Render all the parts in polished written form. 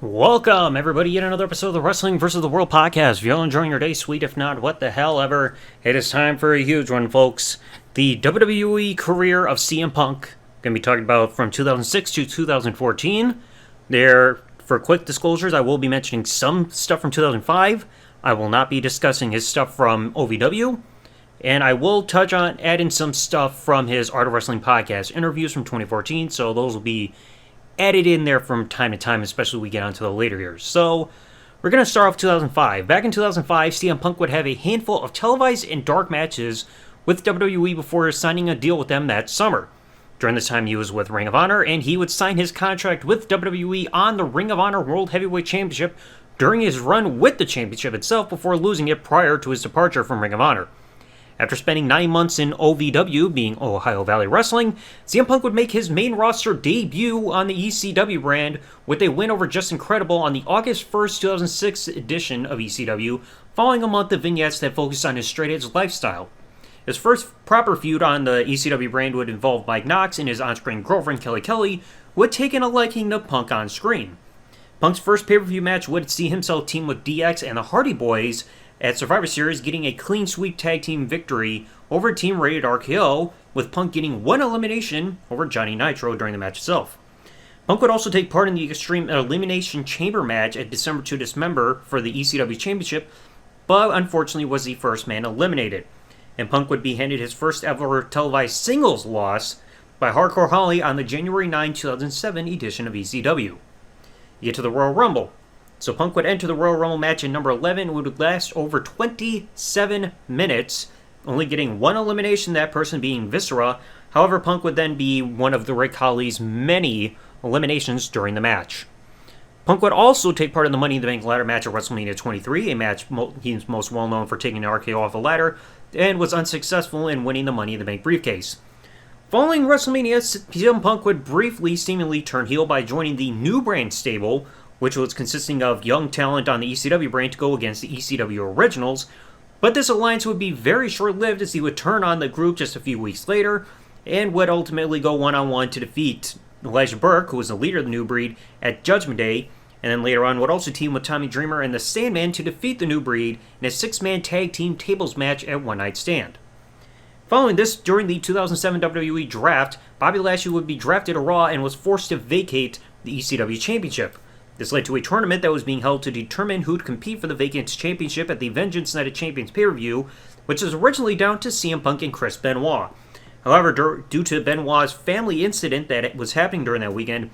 Welcome, everybody, yet another episode of the Wrestling vs. the World podcast. If you're all enjoying your day, sweet. If not, what the hell ever. It is time for a huge one, folks. The WWE career of CM Punk. Going to be talking about from 2006 to 2014. For quick disclosures, I will be mentioning some stuff from 2005. I will not be discussing his stuff from OVW. And I will touch on adding some stuff from his Art of Wrestling podcast interviews from 2014. So those will be added in there from time to time, especially when we get onto the later years. So, we're going to start off 2005. Back in 2005, CM Punk would have a handful of televised and dark matches with WWE before signing a deal with them that summer. During this time, he was with Ring of Honor, and he would sign his contract with WWE on the Ring of Honor World Heavyweight Championship during his run with the championship itself before losing it prior to his departure from Ring of Honor. After spending 9 months in OVW, being Ohio Valley Wrestling, CM Punk would make his main roster debut on the ECW brand with a win over Just Incredible on the August 1st, 2006 edition of ECW, following a month of vignettes that focused on his straight-edge lifestyle. His first proper feud on the ECW brand would involve Mike Knox and his on-screen girlfriend Kelly, who had taken a liking to Punk on screen. Punk's first pay-per-view match would see himself team with DX and the Hardy Boys at Survivor Series, getting a clean sweep tag team victory over Team Rated RKO, with Punk getting one elimination over Johnny Nitro during the match itself. Punk would also take part in the Extreme Elimination Chamber match at December to Dismember for the ECW Championship, but unfortunately was the first man eliminated. And Punk would be handed his first ever televised singles loss by Hardcore Holly on the January 9, 2007 edition of ECW. You get to the Royal Rumble. So Punk would enter the Royal Rumble match in number 11, which would last over 27 minutes, only getting one elimination, that person being Viscera. However, Punk would then be one of the Rick Holly's many eliminations during the match. Punk would also take part in the Money in the Bank ladder match at WrestleMania 23, a match he's most well known for taking the RKO off a ladder, and was unsuccessful in winning the Money in the Bank briefcase. Following WrestleMania, CM Punk would briefly seemingly turn heel by joining the New Brand stable, which was consisting of young talent on the ECW brand to go against the ECW originals, but this alliance would be very short-lived as he would turn on the group just a few weeks later, and would ultimately go one-on-one to defeat Elijah Burke, who was the leader of the New Breed, at Judgment Day, and then later on would also team with Tommy Dreamer and the Sandman to defeat the New Breed in a 6-man tag team tables match at One Night Stand. Following this, during the 2007 WWE Draft, Bobby Lashley would be drafted to Raw and was forced to vacate the ECW Championship. This led to a tournament that was being held to determine who'd compete for the vacant championship at the Vengeance Night of Champions pay-per-view, which was originally down to CM Punk and Chris Benoit. However, due to Benoit's family incident that was happening during that weekend,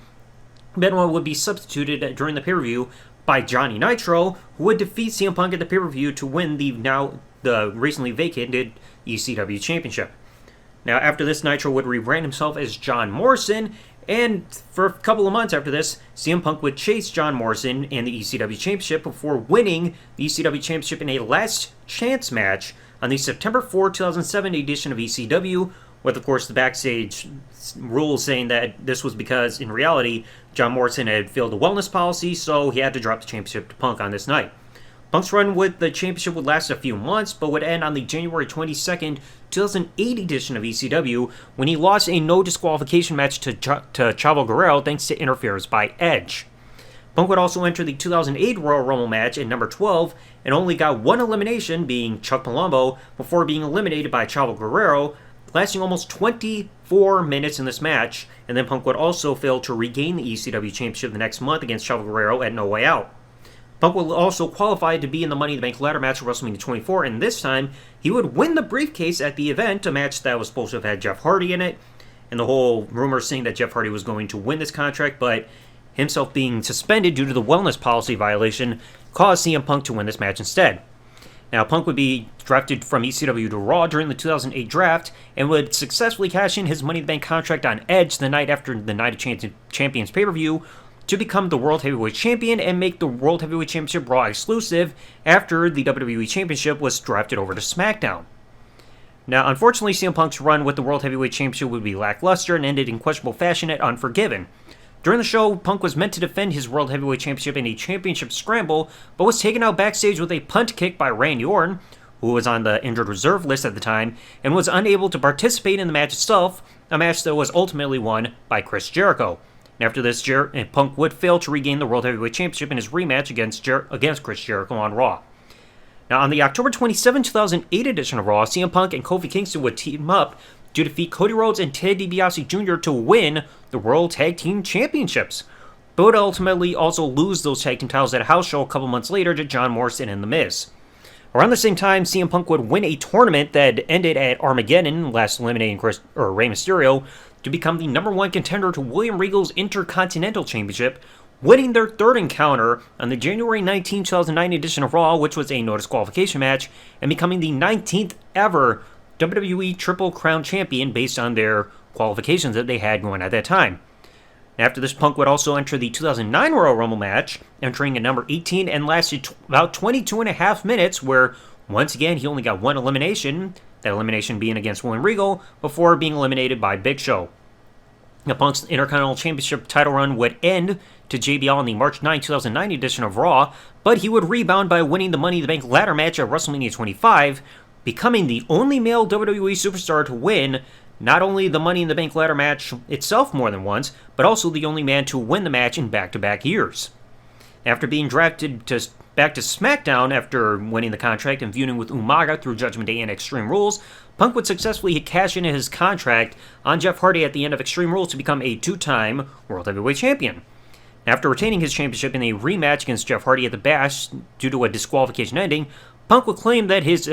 Benoit would be substituted during the pay-per-view by Johnny Nitro, who would defeat CM Punk at the pay-per-view to win the recently vacated ECW Championship. Now, after this, Nitro would rebrand himself as John Morrison, and for a couple of months after this, CM Punk would chase John Morrison in the ECW Championship before winning the ECW Championship in a last chance match on the September 4, 2007 edition of ECW, with, of course, the backstage rules saying that this was because, in reality, John Morrison had failed the wellness policy, so he had to drop the championship to Punk on this night. Punk's run with the championship would last a few months, but would end on the January 22nd, 2008 edition of ECW, when he lost a no disqualification match to Chavo Guerrero thanks to interference by Edge. Punk would also enter the 2008 Royal Rumble match at number 12, and only got one elimination, being Chuck Palumbo, before being eliminated by Chavo Guerrero, lasting almost 24 minutes in this match, and then Punk would also fail to regain the ECW Championship the next month against Chavo Guerrero at No Way Out. Punk will also qualify to be in the Money in the Bank ladder match at WrestleMania 24, and this time, he would win the briefcase at the event, a match that was supposed to have had Jeff Hardy in it, and the whole rumor saying that Jeff Hardy was going to win this contract, but himself being suspended due to the wellness policy violation caused CM Punk to win this match instead. Now, Punk would be drafted from ECW to Raw during the 2008 draft, and would successfully cash in his Money in the Bank contract on Edge the night after the Night of Champions pay-per-view, to become the World Heavyweight Champion and make the World Heavyweight Championship Raw exclusive after the WWE Championship was drafted over to SmackDown. Now, unfortunately, CM Punk's run with the World Heavyweight Championship would be lackluster and ended in questionable fashion at Unforgiven. During the show, Punk was meant to defend his World Heavyweight Championship in a championship scramble, but was taken out backstage with a punt kick by Randy Orton, who was on the injured reserve list at the time, and was unable to participate in the match itself, a match that was ultimately won by Chris Jericho. After this, Punk would fail to regain the World Heavyweight Championship in his rematch against Chris Jericho on Raw. Now, on the October 27, 2008 edition of Raw, CM Punk and Kofi Kingston would team up to defeat Cody Rhodes and Ted DiBiase Jr. to win the World Tag Team Championships, but would ultimately also lose those tag team titles at a house show a couple months later to John Morrison and The Miz. Around the same time, CM Punk would win a tournament that ended at Armageddon, last eliminating Rey Mysterio, to become the #1 contender to William Regal's Intercontinental Championship, winning their third encounter on the January 19, 2009 edition of Raw, which was a no disqualification match, and becoming the 19th ever WWE Triple Crown Champion based on their qualifications that they had going at that time. After this, Punk would also enter the 2009 Royal Rumble match, entering at number 18 and lasted about 22.5 minutes, where once again he only got one elimination, that elimination being against William Regal, before being eliminated by Big Show. Now, Punk's Intercontinental Championship title run would end to JBL in the March 9, 2009 edition of Raw, but he would rebound by winning the Money in the Bank ladder match at WrestleMania 25, becoming the only male WWE superstar to win not only the Money in the Bank ladder match itself more than once, but also the only man to win the match in back-to-back years. After being drafted back to SmackDown after winning the contract and feuding with Umaga through Judgment Day and Extreme Rules, Punk would successfully cash in his contract on Jeff Hardy at the end of Extreme Rules to become a two-time World Heavyweight Champion. After retaining his championship in a rematch against Jeff Hardy at the Bash due to a disqualification ending, Punk would claim that his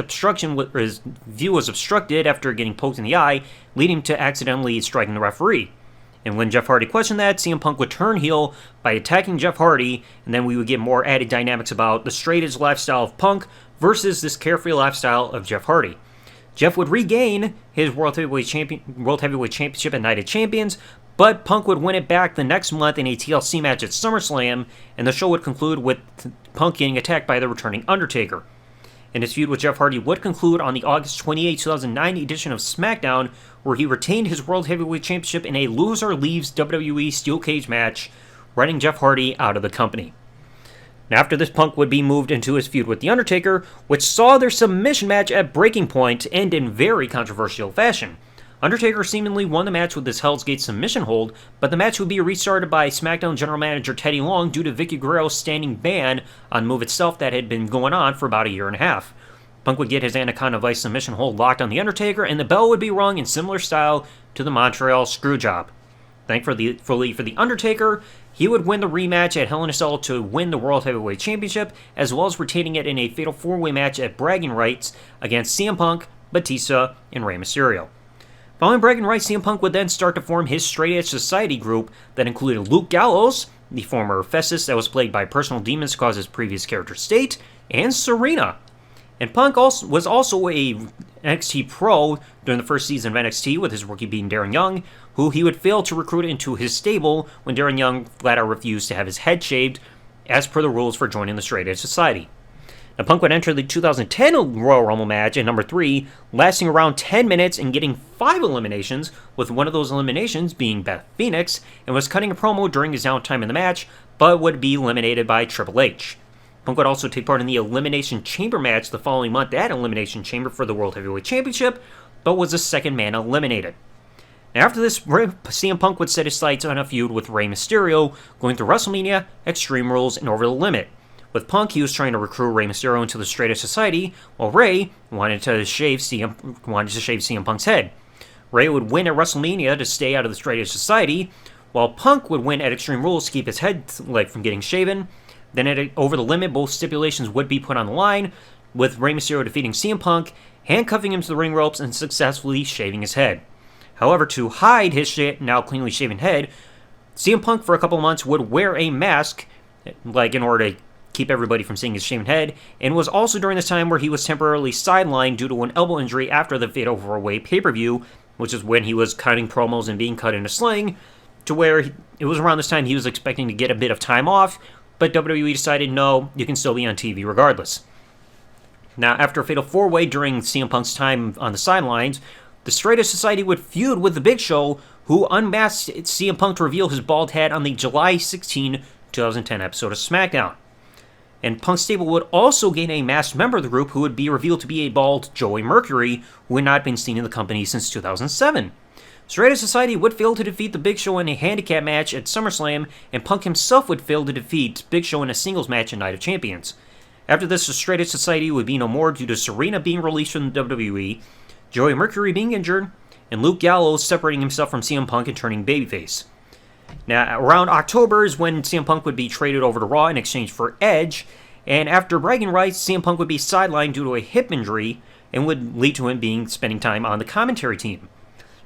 view was obstructed after getting poked in the eye, leading to accidentally striking the referee. And when Jeff Hardy questioned that, CM Punk would turn heel by attacking Jeff Hardy, and then we would get more added dynamics about the straight-edge lifestyle of Punk versus this carefree lifestyle of Jeff Hardy. Jeff would regain his World Heavyweight Championship at Night of Champions, but Punk would win it back the next month in a TLC match at SummerSlam, and the show would conclude with Punk getting attacked by the returning Undertaker. And his feud with Jeff Hardy would conclude on the August 28, 2009 edition of SmackDown, where he retained his World Heavyweight Championship in a loser leaves WWE Steel Cage match, running Jeff Hardy out of the company. Now, after this, Punk would be moved into his feud with The Undertaker, which saw their submission match at Breaking Point end in very controversial fashion. Undertaker seemingly won the match with his Hell's Gate submission hold, but the match would be restarted by SmackDown General Manager Teddy Long due to Vicky Guerrero's standing ban on the move itself that had been going on for about a year and a half. Punk would get his Anaconda Vice submission hold locked on The Undertaker, and the bell would be rung in similar style to the Montreal Screwjob. Thankfully for The Undertaker, he would win the rematch at Hell in a Cell to win the World Heavyweight Championship, as well as retaining it in a fatal four-way match at Bragging Rights against CM Punk, Batista, and Rey Mysterio. Following Bragging Rights, CM Punk would then start to form his Straight Edge Society group that included Luke Gallows, the former Festus that was plagued by personal demons to cause his previous character state, and Serena. And Punk was also a NXT Pro during the first season of NXT, with his rookie being Darren Young, who he would fail to recruit into his stable when Darren Young flat out refused to have his head shaved, as per the rules for joining the Straight Edge Society. Now, Punk would enter the 2010 Royal Rumble match at number 3, lasting around 10 minutes and getting 5 eliminations, with one of those eliminations being Beth Phoenix, and was cutting a promo during his downtime in the match, but would be eliminated by Triple H. Punk would also take part in the Elimination Chamber match the following month at Elimination Chamber for the World Heavyweight Championship, but was the second man eliminated. Now, after this, CM Punk would set his sights on a feud with Rey Mysterio, going through WrestleMania, Extreme Rules, and Over the Limit. With Punk, he was trying to recruit Rey Mysterio into the Straight Edge Society, while Rey wanted to shave CM Punk's head. Rey would win at WrestleMania to stay out of the Straight Edge Society, while Punk would win at Extreme Rules to keep his head from getting shaven. Then at Over the Limit, both stipulations would be put on the line, with Rey Mysterio defeating CM Punk, handcuffing him to the ring ropes, and successfully shaving his head. However, to hide his now cleanly shaven head, CM Punk for a couple months would wear a mask, in order to keep everybody from seeing his shaven head, and was also during this time where he was temporarily sidelined due to an elbow injury after the Fatal 4-Way pay-per-view, which is when he was cutting promos and being cut in a sling, to where it was around this time he was expecting to get a bit of time off, but WWE decided, no, you can still be on TV regardless. Now, after a Fatal 4-Way during CM Punk's time on the sidelines, the Straight Edge Society would feud with The Big Show, who unmasked CM Punk to reveal his bald head on the July 16, 2010 episode of SmackDown. And Punk's stable would also gain a masked member of the group who would be revealed to be a bald Joey Mercury, who had not been seen in the company since 2007. Straight Edge Society would fail to defeat the Big Show in a handicap match at SummerSlam, and Punk himself would fail to defeat Big Show in a singles match at Night of Champions. After this, the Straight Edge Society would be no more due to Serena being released from the WWE, Joey Mercury being injured, and Luke Gallows separating himself from CM Punk and turning babyface. Now, around October is when CM Punk would be traded over to Raw in exchange for Edge, and after bragging rights, CM Punk would be sidelined due to a hip injury and would lead to him spending time on the commentary team.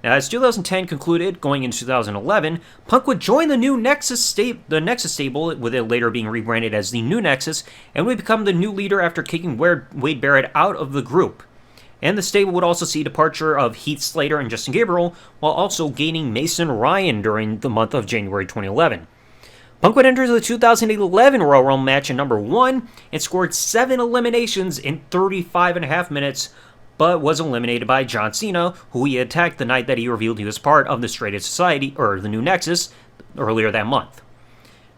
Now, as 2010 concluded, going into 2011, Punk would join the new Nexus stable, with it later being rebranded as the New Nexus, and would become the new leader after kicking Wade Barrett out of the group. And the stable would also see departure of Heath Slater and Justin Gabriel, while also gaining Mason Ryan during the month of January 2011. Punk would enter the 2011 Royal Rumble match at number 1 and scored 7 eliminations in 35.5 minutes, but was eliminated by John Cena, who he attacked the night that he revealed he was part of the Straight Edge Society, or the New Nexus, earlier that month.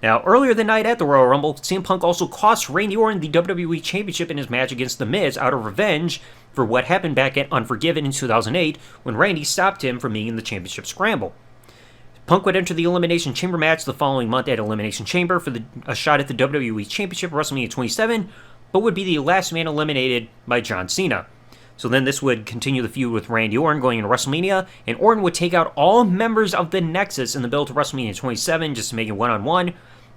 Now, earlier that night at the Royal Rumble, CM Punk also cost Randy Orton the WWE Championship in his match against The Miz out of revenge for what happened back at Unforgiven in 2008 when Randy stopped him from being in the championship scramble. Punk would enter the Elimination Chamber match the following month at Elimination Chamber for a shot at the WWE Championship at WrestleMania 27, but would be the last man eliminated by John Cena. So then this would continue the feud with Randy Orton going into WrestleMania, and Orton would take out all members of the Nexus in the build to WrestleMania 27 just to make it one-on-one.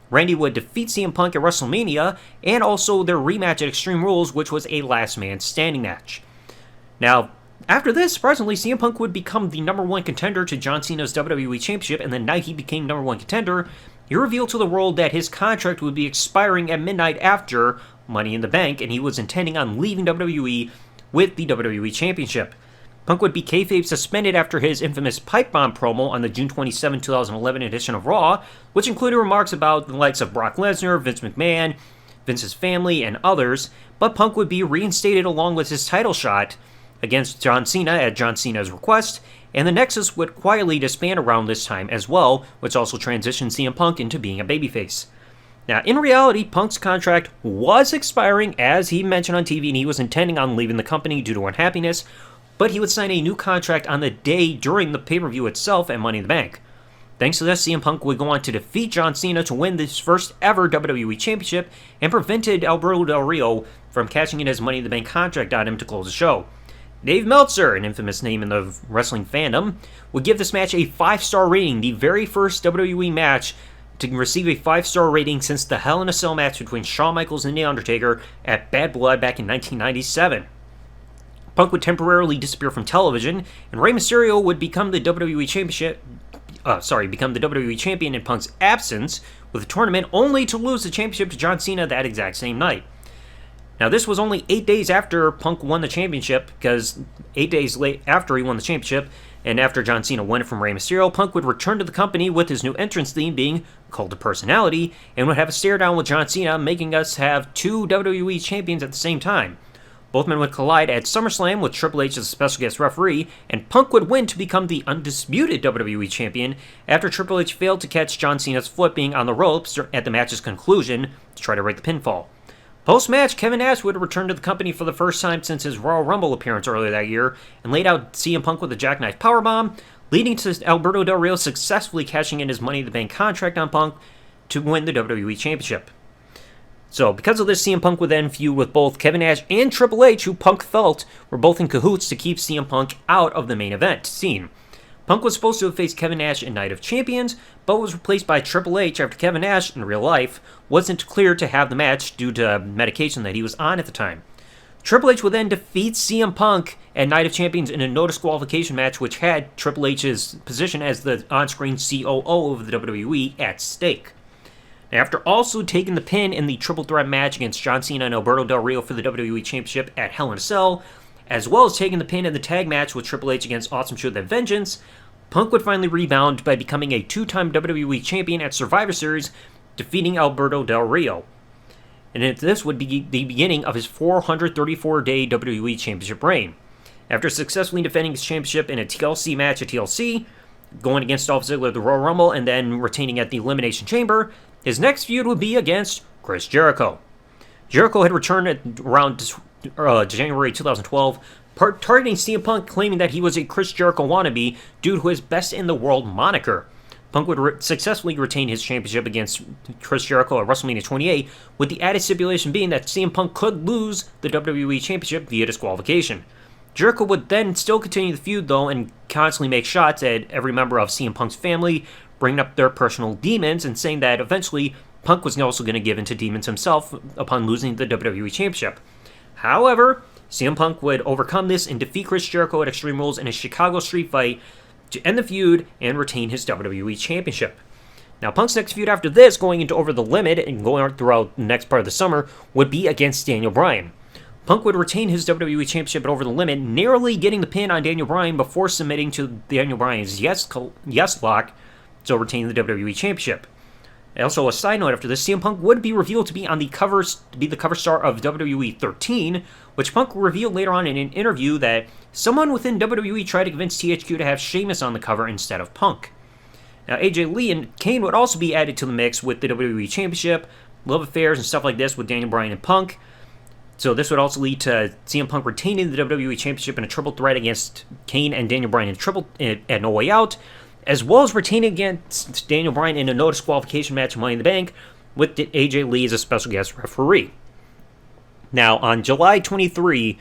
Randy would defeat CM Punk at WrestleMania, and also their rematch at Extreme Rules, which was a last man standing match. Now, after this, surprisingly, CM Punk would become the number 1 contender to John Cena's WWE Championship, and the night he became number 1 contender, he revealed to the world that his contract would be expiring at midnight after Money in the Bank, and he was intending on leaving WWE with the WWE Championship. Punk would be kayfabe suspended after his infamous pipe bomb promo on the June 27, 2011 edition of Raw, which included remarks about the likes of Brock Lesnar, Vince McMahon, Vince's family, and others, but Punk would be reinstated along with his title shot against John Cena at John Cena's request, and the Nexus would quietly disband around this time as well, which also transitioned CM Punk into being a babyface. Now, in reality, Punk's contract was expiring, as he mentioned on TV, and he was intending on leaving the company due to unhappiness, but he would sign a new contract on the day during the pay-per-view itself at Money in the Bank. Thanks to this, CM Punk would go on to defeat John Cena to win his first ever WWE Championship, and prevented Alberto Del Rio from cashing in his Money in the Bank contract on him to close the show. Dave Meltzer, an infamous name in the wrestling fandom, would give this match a 5-star rating, the very first WWE match to receive a 5-star rating since the Hell in a Cell match between Shawn Michaels and The Undertaker at Bad Blood back in 1997. Punk would temporarily disappear from television, and Rey Mysterio would become the WWE champion in Punk's absence with a tournament, only to lose the championship to John Cena that exact same night. Now, this was only 8 days after Punk won the championship, because 8 days after he won the championship, and after John Cena won it from Rey Mysterio, Punk would return to the company with his new entrance theme being Cult of Personality, and would have a stare-down with John Cena, making us have 2 WWE champions at the same time. Both men would collide at SummerSlam with Triple H as a special guest referee, and Punk would win to become the undisputed WWE champion after Triple H failed to catch John Cena's foot being on the ropes at the match's conclusion to try to break the pinfall. Post-match, Kevin Nash would return to the company for the first time since his Royal Rumble appearance earlier that year, and laid out CM Punk with a jackknife powerbomb, leading to Alberto Del Rio successfully cashing in his Money in the Bank contract on Punk to win the WWE Championship. So, because of this, CM Punk would then feud with both Kevin Nash and Triple H, who Punk felt were both in cahoots to keep CM Punk out of the main event scene. Punk was supposed to have faced Kevin Nash in Night of Champions, but was replaced by Triple H after Kevin Nash, in real life, wasn't cleared to have the match due to medication that he was on at the time. Triple H would then defeat CM Punk at Night of Champions in a no disqualification match, which had Triple H's position as the on-screen COO of the WWE at stake. After also taking the pin in the triple threat match against John Cena and Alberto Del Rio for the WWE Championship at Hell in a Cell, as well as taking the pin in the tag match with Triple H against Awesome Truth and Vengeance, Punk would finally rebound by becoming a 2-time WWE Champion at Survivor Series, defeating Alberto Del Rio. And this would be the beginning of his 434-day WWE Championship reign. After successfully defending his championship in a TLC match at TLC, going against Dolph Ziggler at the Royal Rumble, and then retaining at the Elimination Chamber, his next feud would be against Chris Jericho. Jericho had returned at around January 2012, targeting CM Punk, claiming that he was a Chris Jericho wannabe due to his Best in the World moniker. Punk would successfully retain his championship against Chris Jericho at WrestleMania 28, with the added stipulation being that CM Punk could lose the WWE Championship via disqualification. Jericho would then still continue the feud, though, and constantly make shots at every member of CM Punk's family, bringing up their personal demons and saying that eventually Punk was also going to give in to demons himself upon losing the WWE Championship. However, CM Punk would overcome this and defeat Chris Jericho at Extreme Rules in a Chicago street fight to end the feud and retain his WWE Championship. Now, Punk's next feud after this, going into Over the Limit and going on throughout the next part of the summer, would be against Daniel Bryan. Punk would retain his WWE Championship at Over the Limit, narrowly getting the pin on Daniel Bryan before submitting to Daniel Bryan's yes lock to retain the WWE Championship. Also, a side note after this, CM Punk would be revealed to be on the cover star of WWE 13, which Punk revealed later on in an interview that someone within WWE tried to convince THQ to have Sheamus on the cover instead of Punk. Now, AJ Lee and Kane would also be added to the mix with the WWE Championship, love affairs and stuff like this with Daniel Bryan and Punk. So this would also lead to CM Punk retaining the WWE Championship in a triple threat against Kane and Daniel Bryan at No Way Out, as well as retaining against Daniel Bryan in a no disqualification match of Money in the Bank with AJ Lee as a special guest referee. Now, on July 23rd,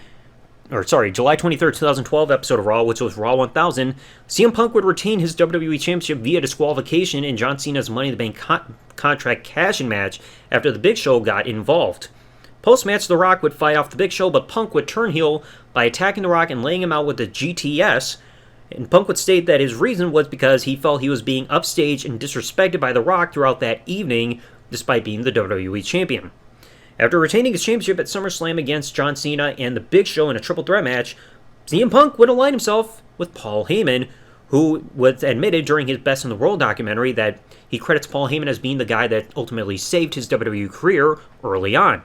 2012 episode of Raw, which was Raw 1000, CM Punk would retain his WWE Championship via disqualification in John Cena's Money in the Bank contract cash-in match after the Big Show got involved. Post-match, The Rock would fight off the Big Show, but Punk would turn heel by attacking The Rock and laying him out with the GTS, and Punk would state that his reason was because he felt he was being upstaged and disrespected by The Rock throughout that evening, despite being the WWE Champion. After retaining his championship at SummerSlam against John Cena and the Big Show in a triple threat match, CM Punk would align himself with Paul Heyman, who was admitted during his Best in the World documentary that he credits Paul Heyman as being the guy that ultimately saved his WWE career early on.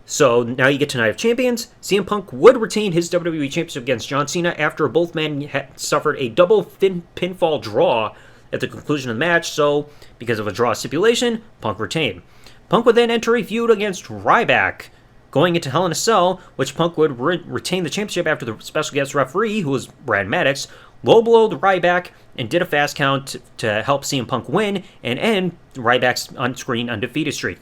So now you get to Night of Champions. CM Punk would retain his WWE Championship against John Cena after both men had suffered a double pinfall draw at the conclusion of the match, so because of a draw stipulation, Punk retained. Punk would then enter a feud against Ryback, going into Hell in a Cell, which Punk would retain the championship after the special guest referee, who was Brad Maddox, low-blowed Ryback and did a fast count to help CM Punk win and end Ryback's on-screen undefeated streak.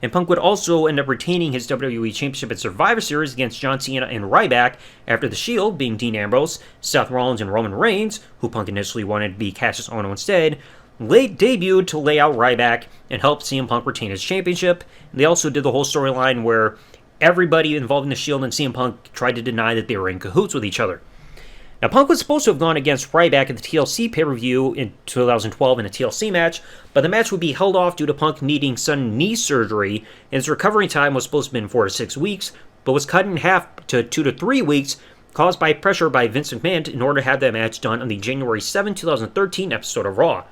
And Punk would also end up retaining his WWE Championship at Survivor Series against John Cena and Ryback after The Shield, being Dean Ambrose, Seth Rollins, and Roman Reigns, who Punk initially wanted to be Cassius Ohno instead, debuted to lay out Ryback and help CM Punk retain his championship. And they also did the whole storyline where everybody involved in The Shield and CM Punk tried to deny that they were in cahoots with each other. Now, Punk was supposed to have gone against Ryback at the TLC pay-per-view in 2012 in a TLC match, but the match would be held off due to Punk needing sudden knee surgery, and his recovery time was supposed to have been 4 to 6 weeks, but was cut in half to 2 to 3 weeks, caused by pressure by Vince McMahon in order to have that match done on the January 7, 2013 episode of Raw.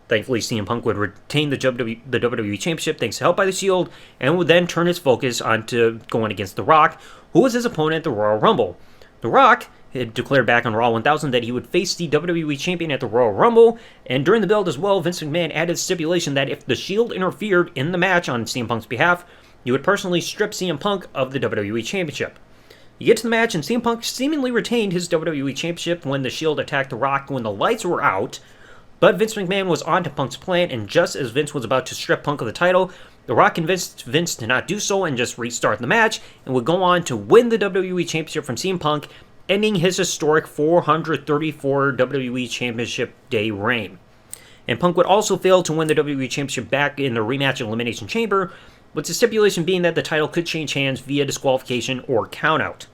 Thankfully, CM Punk would retain the WWE Championship thanks to help by The Shield, and would then turn his focus onto going against The Rock, who was his opponent at the Royal Rumble. The Rock had declared back on Raw 1000 that he would face the WWE Champion at the Royal Rumble, and during the build as well, Vince McMahon added stipulation that if The Shield interfered in the match on CM Punk's behalf, he would personally strip CM Punk of the WWE Championship. You get to the match, and CM Punk seemingly retained his WWE Championship when The Shield attacked The Rock when the lights were out, but Vince McMahon was on to Punk's plan, and just as Vince was about to strip Punk of the title, The Rock convinced Vince to not do so and just restart the match, and would go on to win the WWE Championship from CM Punk, ending his historic 434 WWE Championship Day reign. And Punk would also fail to win the WWE Championship back in the rematch Elimination Chamber, with the stipulation being that the title could change hands via disqualification or countout.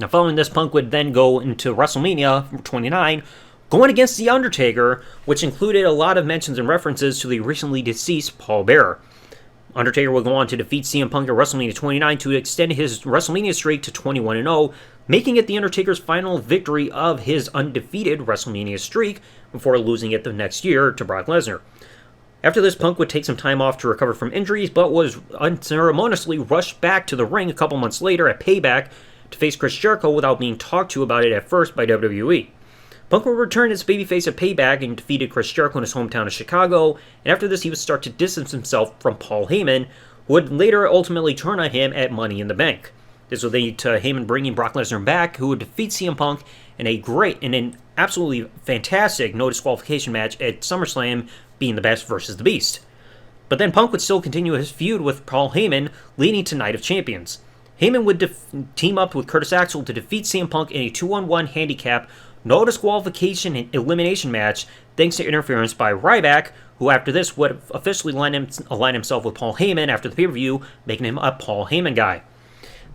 Now, following this, Punk would then go into WrestleMania 29, going against The Undertaker, which included a lot of mentions and references to the recently deceased Paul Bearer. Undertaker would go on to defeat CM Punk at WrestleMania 29 to extend his WrestleMania streak to 21-0, making it The Undertaker's final victory of his undefeated WrestleMania streak before losing it the next year to Brock Lesnar. After this, Punk would take some time off to recover from injuries, but was unceremoniously rushed back to the ring a couple months later at Payback to face Chris Jericho without being talked to about it at first by WWE. Punk would return as babyface at Payback and defeated Chris Jericho in his hometown of Chicago, and after this he would start to distance himself from Paul Heyman, who would later ultimately turn on him at Money in the Bank. This would lead to Heyman bringing Brock Lesnar back, who would defeat CM Punk in an absolutely fantastic no disqualification match at SummerSlam, being the Best versus the Beast. But then Punk would still continue his feud with Paul Heyman, leading to Night of Champions. Heyman would team up with Curtis Axel to defeat CM Punk in a 2-on-1 handicap, no disqualification and elimination match, thanks to interference by Ryback, who after this would officially align himself with Paul Heyman after the pay-per-view, making him a Paul Heyman guy.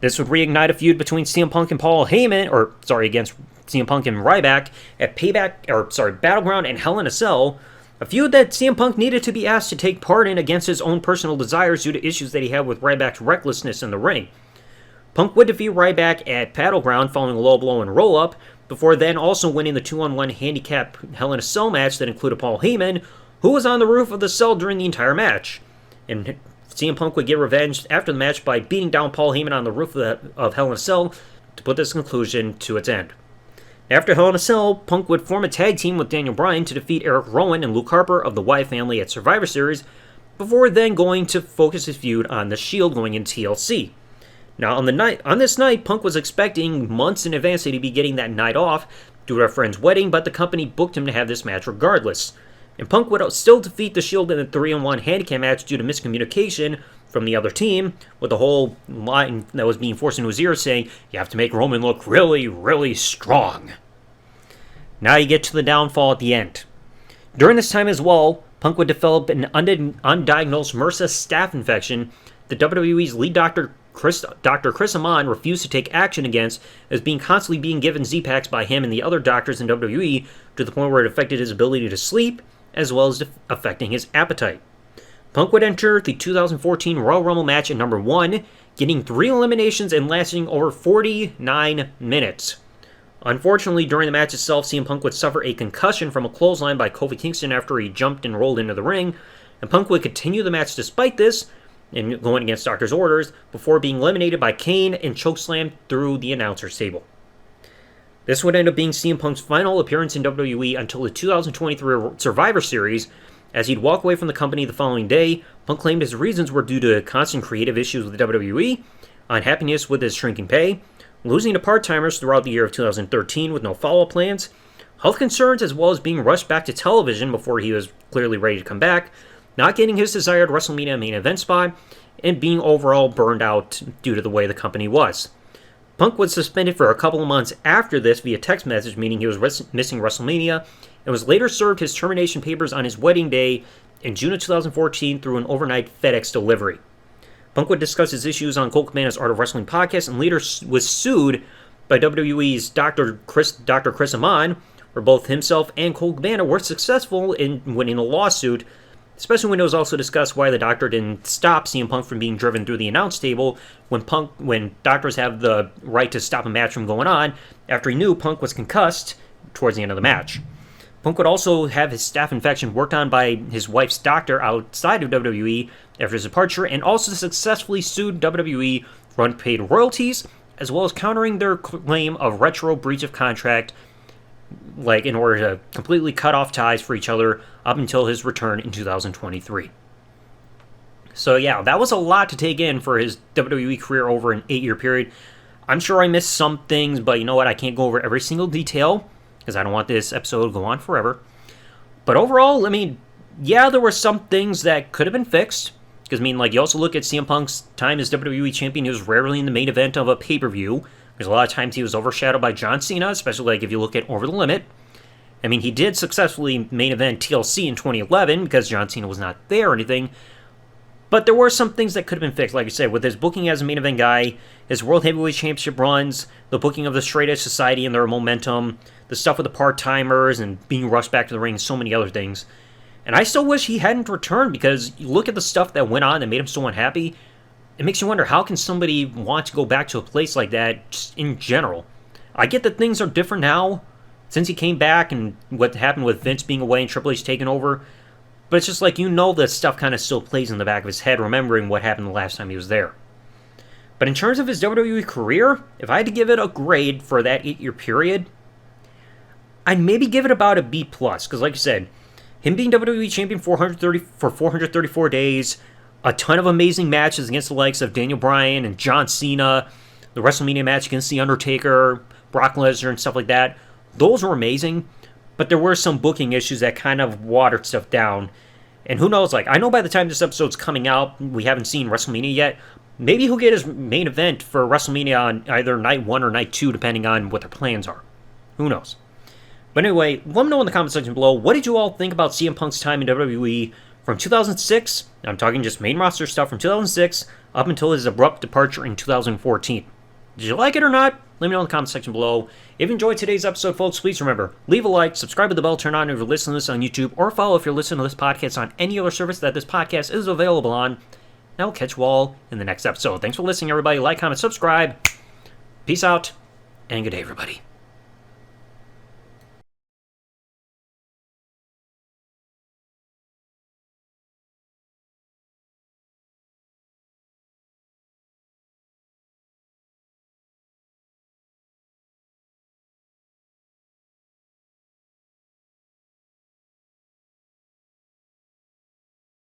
This would reignite a feud between CM Punk and against CM Punk and Ryback at Battleground and Hell in a Cell, a feud that CM Punk needed to be asked to take part in against his own personal desires due to issues that he had with Ryback's recklessness in the ring. Punk would defeat Ryback at Battleground following a low blow and roll-up, before then also winning the 2-on-1 handicap Hell in a Cell match that included Paul Heyman, who was on the roof of the cell during the entire match. And CM Punk would get revenge after the match by beating down Paul Heyman on the roof of Hell in a Cell to put this conclusion to its end. After Hell in a Cell, Punk would form a tag team with Daniel Bryan to defeat Eric Rowan and Luke Harper of the Wyatt family at Survivor Series, before then going to focus his feud on The Shield going into TLC. Now, on this night, Punk was expecting months in advance that he'd be getting that night off due to a friend's wedding, but the company booked him to have this match regardless. And Punk would still defeat The Shield in a 3-on-1 handicap match due to miscommunication from the other team, with the whole line that was being forced into his ear saying, "You have to make Roman look really, really strong." Now you get to the downfall at the end. During this time as well, Punk would develop an undiagnosed MRSA staph infection that WWE's lead doctor, Dr. Chris Amon, refused to take action against, as being constantly being given Z-Packs by him and the other doctors in WWE to the point where it affected his ability to sleep, as well as affecting his appetite. Punk would enter the 2014 Royal Rumble match at number 1, getting 3 eliminations and lasting over 49 minutes. Unfortunately, during the match itself, CM Punk would suffer a concussion from a clothesline by Kofi Kingston after he jumped and rolled into the ring, and Punk would continue the match despite this, and going against doctor's orders, before being eliminated by Kane and chokeslammed through the announcer's table. This would end up being CM Punk's final appearance in WWE until the 2023 Survivor Series. As he'd walk away from the company the following day, Punk claimed his reasons were due to constant creative issues with WWE, unhappiness with his shrinking pay, losing to part-timers throughout the year of 2013 with no follow-up plans, health concerns, as well as being rushed back to television before he was clearly ready to come back, not getting his desired WrestleMania main event spot, and being overall burned out due to the way the company was. Punk was suspended for a couple of months after this via text message, meaning he was missing WrestleMania, and was later served his termination papers on his wedding day in June of 2014 through an overnight FedEx delivery. Punk would discuss his issues on Colt Cabana's Art of Wrestling podcast and later was sued by WWE's Dr. Chris Amon, where both himself and Colt Cabana were successful in winning the lawsuit, especially when it was also discussed why the doctor didn't stop CM Punk from being driven through the announce table when doctors have the right to stop a match from going on after he knew Punk was concussed towards the end of the match. Punk would also have his staph infection worked on by his wife's doctor outside of WWE after his departure, and also successfully sued WWE for unpaid royalties, as well as countering their claim of retro breach of contract, in order to completely cut off ties for each other up until his return in 2023. So yeah, that was a lot to take in for his WWE career over an 8-year period. I'm sure I missed some things, but you know what? I can't go over every single detail because I don't want this episode to go on forever. But overall, there were some things that could have been fixed. Because, you also look at CM Punk's time as WWE Champion, he was rarely in the main event of a pay-per-view. Because a lot of times he was overshadowed by John Cena, especially if you look at Over the Limit. He did successfully main event TLC in 2011 because John Cena was not there or anything. But there were some things that could have been fixed, like I said, with his booking as a main event guy, his World Heavyweight Championship runs, the booking of the Straight Edge Society and their momentum, the stuff with the part-timers and being rushed back to the ring, so many other things. And I still wish he hadn't returned, because you look at the stuff that went on that made him so unhappy, it makes you wonder, how can somebody want to go back to a place like that just in general? I get that things are different now, since he came back and what happened with Vince being away and Triple H taking over, but it's just that stuff kind of still plays in the back of his head, remembering what happened the last time he was there. But in terms of his WWE career, if I had to give it a grade for that 8-year period, I'd maybe give it about a B+, because like I said, him being WWE Champion for 434 days, a ton of amazing matches against the likes of Daniel Bryan and John Cena, the WrestleMania match against The Undertaker, Brock Lesnar, and stuff like that, those were amazing, but there were some booking issues that kind of watered stuff down. And who knows, like, I know by the time this episode's coming out, we haven't seen WrestleMania yet. Maybe he'll get his main event for WrestleMania on either night 1 or night 2, depending on what their plans are. Who knows? But anyway, let me know in the comment section below, what did you all think about CM Punk's time in WWE from 2006, I'm talking just main roster stuff from 2006, up until his abrupt departure in 2014. Did you like it or not? Let me know in the comment section below. If you enjoyed today's episode, folks, please remember, leave a like, subscribe with the bell, turn on if you're listening to this on YouTube, or follow if you're listening to this podcast on any other service that this podcast is available on. And I'll catch you all in the next episode. Thanks for listening, everybody. Like, comment, subscribe. Peace out, and good day, everybody.